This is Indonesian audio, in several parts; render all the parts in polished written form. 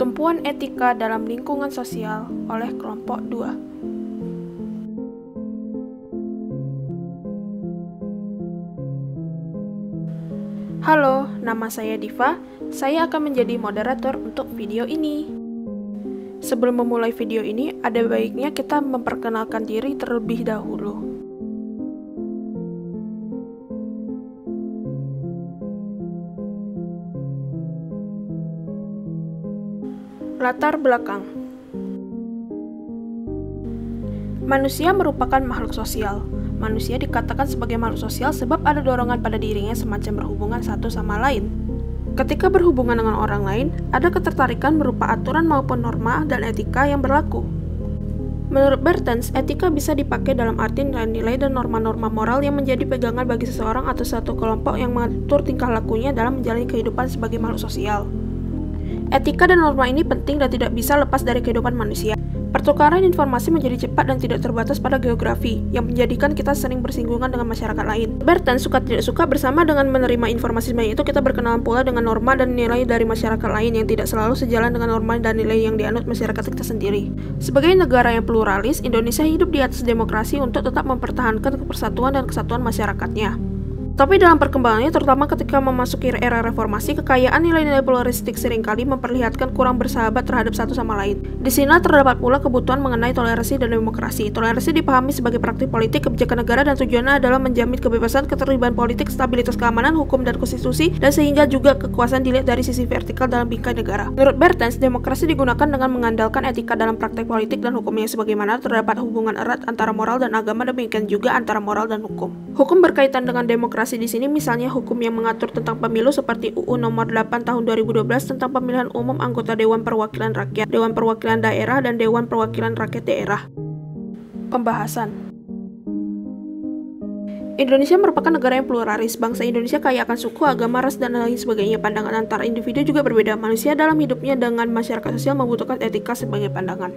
Tumpuan etika dalam lingkungan sosial oleh kelompok 2. Halo, nama saya Diva. Saya akan menjadi moderator untuk video ini. Sebelum memulai video ini, ada baiknya kita memperkenalkan diri terlebih dahulu. Latar belakang. Manusia merupakan makhluk sosial. Manusia dikatakan sebagai makhluk sosial sebab ada dorongan pada dirinya semacam berhubungan satu sama lain. Ketika berhubungan dengan orang lain, ada ketertarikan berupa aturan maupun norma dan etika yang berlaku. Menurut Bertens, etika bisa dipakai dalam arti nilai-nilai dan norma-norma moral yang menjadi pegangan bagi seseorang atau suatu kelompok yang mengatur tingkah lakunya dalam menjalani kehidupan sebagai makhluk sosial. Etika dan norma ini penting dan tidak bisa lepas dari kehidupan manusia. Pertukaran informasi menjadi cepat dan tidak terbatas pada geografi, yang menjadikan kita sering bersinggungan dengan masyarakat lain. Bertens suka tidak suka bersama dengan menerima informasi sebanyak itu, kita berkenalan pula dengan norma dan nilai dari masyarakat lain yang tidak selalu sejalan dengan norma dan nilai yang dianut masyarakat kita sendiri. Sebagai negara yang pluralis, Indonesia hidup di atas demokrasi untuk tetap mempertahankan persatuan dan kesatuan masyarakatnya. Tapi dalam perkembangannya, terutama ketika memasuki era reformasi, kekayaan nilai-nilai pluralistik seringkali memperlihatkan kurang bersahabat terhadap satu sama lain. Di sini terdapat pula kebutuhan mengenai toleransi dan demokrasi. Toleransi dipahami sebagai praktik politik kebijakan negara dan tujuannya adalah menjamin kebebasan, keterlibatan politik, stabilitas keamanan, hukum dan konstitusi, dan sehingga juga kekuasaan dilihat dari sisi vertikal dalam bingkai negara. Menurut Bertens, demokrasi digunakan dengan mengandalkan etika dalam praktek politik dan hukumnya, sebagaimana terdapat hubungan erat antara moral dan agama, demikian juga antara moral dan hukum. Hukum berkaitan dengan demokrasi di sini misalnya hukum yang mengatur tentang pemilu seperti UU Nomor 8 Tahun 2012 tentang pemilihan umum anggota Dewan Perwakilan Rakyat, Dewan Perwakilan Daerah, dan Dewan Perwakilan Rakyat Daerah. Pembahasan. Indonesia merupakan negara yang pluralis. Bangsa Indonesia kaya akan suku, agama, ras, dan lain sebagainya. Pandangan antara individu juga berbeda. Manusia dalam hidupnya dengan masyarakat sosial membutuhkan etika sebagai pandangan.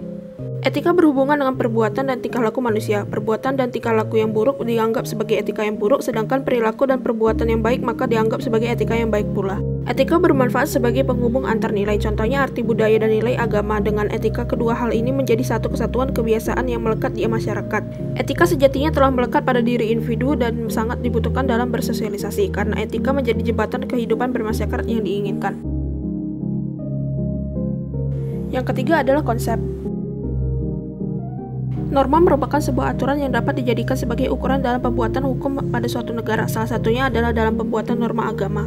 Etika berhubungan dengan perbuatan dan tingkah laku manusia. Perbuatan dan tingkah laku yang buruk dianggap sebagai etika yang buruk, sedangkan perilaku dan perbuatan yang baik maka dianggap sebagai etika yang baik pula. Etika bermanfaat sebagai penghubung antar nilai, contohnya arti budaya dan nilai agama. Dengan etika, kedua hal ini menjadi satu kesatuan kebiasaan yang melekat di masyarakat. Etika sejatinya telah melekat pada diri individu dan sangat dibutuhkan dalam bersosialisasi, karena etika menjadi jembatan kehidupan bermasyarakat yang diinginkan. Yang ketiga adalah konsep. Norma merupakan sebuah aturan yang dapat dijadikan sebagai ukuran dalam pembuatan hukum pada suatu negara. Salah satunya adalah dalam pembuatan norma agama.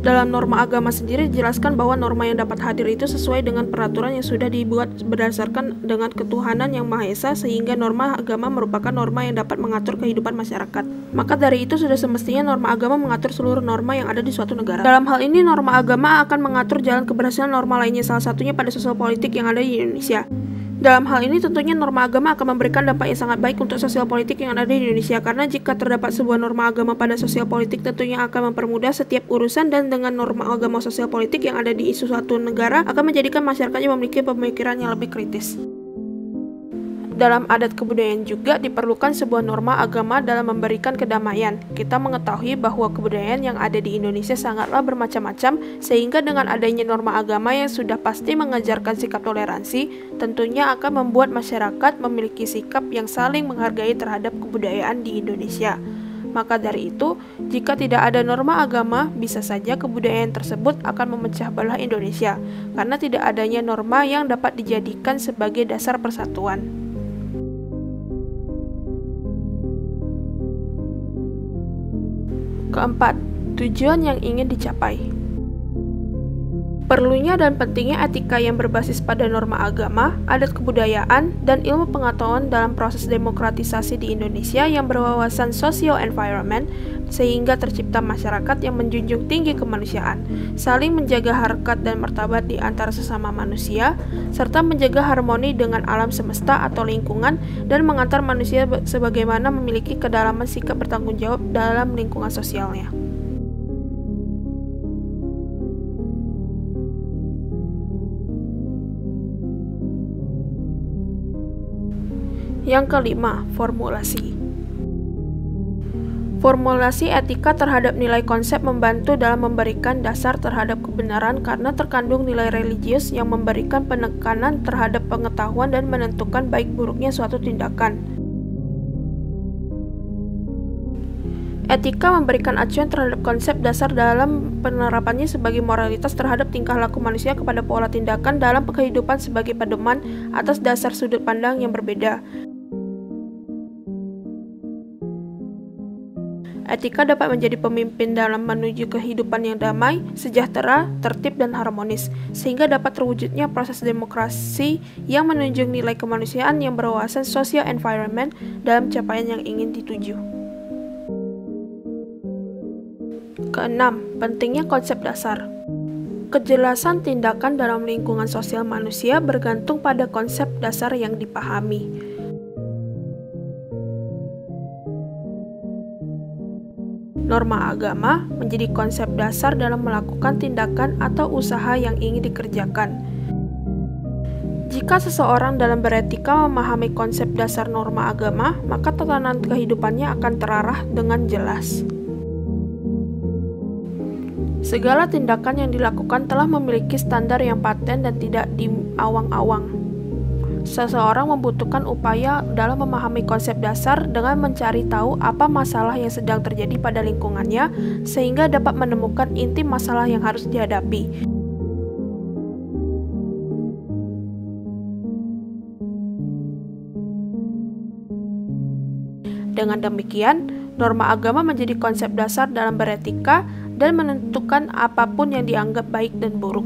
Dalam norma agama sendiri dijelaskan bahwa norma yang dapat hadir itu sesuai dengan peraturan yang sudah dibuat berdasarkan dengan ketuhanan yang Maha Esa, sehingga norma agama merupakan norma yang dapat mengatur kehidupan masyarakat. Maka dari itu sudah semestinya norma agama mengatur seluruh norma yang ada di suatu negara. Dalam hal ini norma agama akan mengatur jalan keberhasilan norma lainnya, salah satunya pada sosial politik yang ada di Indonesia. Dalam hal ini tentunya norma agama akan memberikan dampak yang sangat baik untuk sosial politik yang ada di Indonesia, karena jika terdapat sebuah norma agama pada sosial politik tentunya akan mempermudah setiap urusan, dan dengan norma agama sosial politik yang ada di suatu negara akan menjadikan masyarakatnya memiliki pemikiran yang lebih kritis. Dalam adat kebudayaan juga diperlukan sebuah norma agama dalam memberikan kedamaian. Kita mengetahui bahwa kebudayaan yang ada di Indonesia sangatlah bermacam-macam, sehingga dengan adanya norma agama yang sudah pasti mengajarkan sikap toleransi, tentunya akan membuat masyarakat memiliki sikap yang saling menghargai terhadap kebudayaan di Indonesia. Maka dari itu, jika tidak ada norma agama, bisa saja kebudayaan tersebut akan memecah belah Indonesia, karena tidak adanya norma yang dapat dijadikan sebagai dasar persatuan. Keempat, tujuan yang ingin dicapai. Perlunya dan pentingnya etika yang berbasis pada norma agama, adat kebudayaan, dan ilmu pengetahuan dalam proses demokratisasi di Indonesia yang berwawasan socio-environment, sehingga tercipta masyarakat yang menjunjung tinggi kemanusiaan, saling menjaga harkat dan martabat di antara sesama manusia, serta menjaga harmoni dengan alam semesta atau lingkungan, dan mengantar manusia sebagaimana memiliki kedalaman sikap bertanggung jawab dalam lingkungan sosialnya. Yang kelima, formulasi. Formulasi etika terhadap nilai konsep membantu dalam memberikan dasar terhadap kebenaran karena terkandung nilai religius yang memberikan penekanan terhadap pengetahuan dan menentukan baik buruknya suatu tindakan. Etika memberikan acuan terhadap konsep dasar dalam penerapannya sebagai moralitas terhadap tingkah laku manusia kepada pola tindakan dalam kehidupan sebagai pedoman atas dasar sudut pandang yang berbeda. Etika dapat menjadi pemimpin dalam menuju kehidupan yang damai, sejahtera, tertib, dan harmonis, sehingga dapat terwujudnya proses demokrasi yang menunjang nilai kemanusiaan yang berwawasan social environment dalam capaian yang ingin dituju. Keenam, pentingnya konsep dasar. Kejelasan tindakan dalam lingkungan sosial manusia bergantung pada konsep dasar yang dipahami. Norma agama menjadi konsep dasar dalam melakukan tindakan atau usaha yang ingin dikerjakan. Jika seseorang dalam beretika memahami konsep dasar norma agama, maka tatanan kehidupannya akan terarah dengan jelas. Segala tindakan yang dilakukan telah memiliki standar yang paten dan tidak diawang-awang. Seseorang membutuhkan upaya dalam memahami konsep dasar dengan mencari tahu apa masalah yang sedang terjadi pada lingkungannya, sehingga dapat menemukan inti masalah yang harus dihadapi. Dengan demikian, norma agama menjadi konsep dasar dalam beretika dan menentukan apapun yang dianggap baik dan buruk.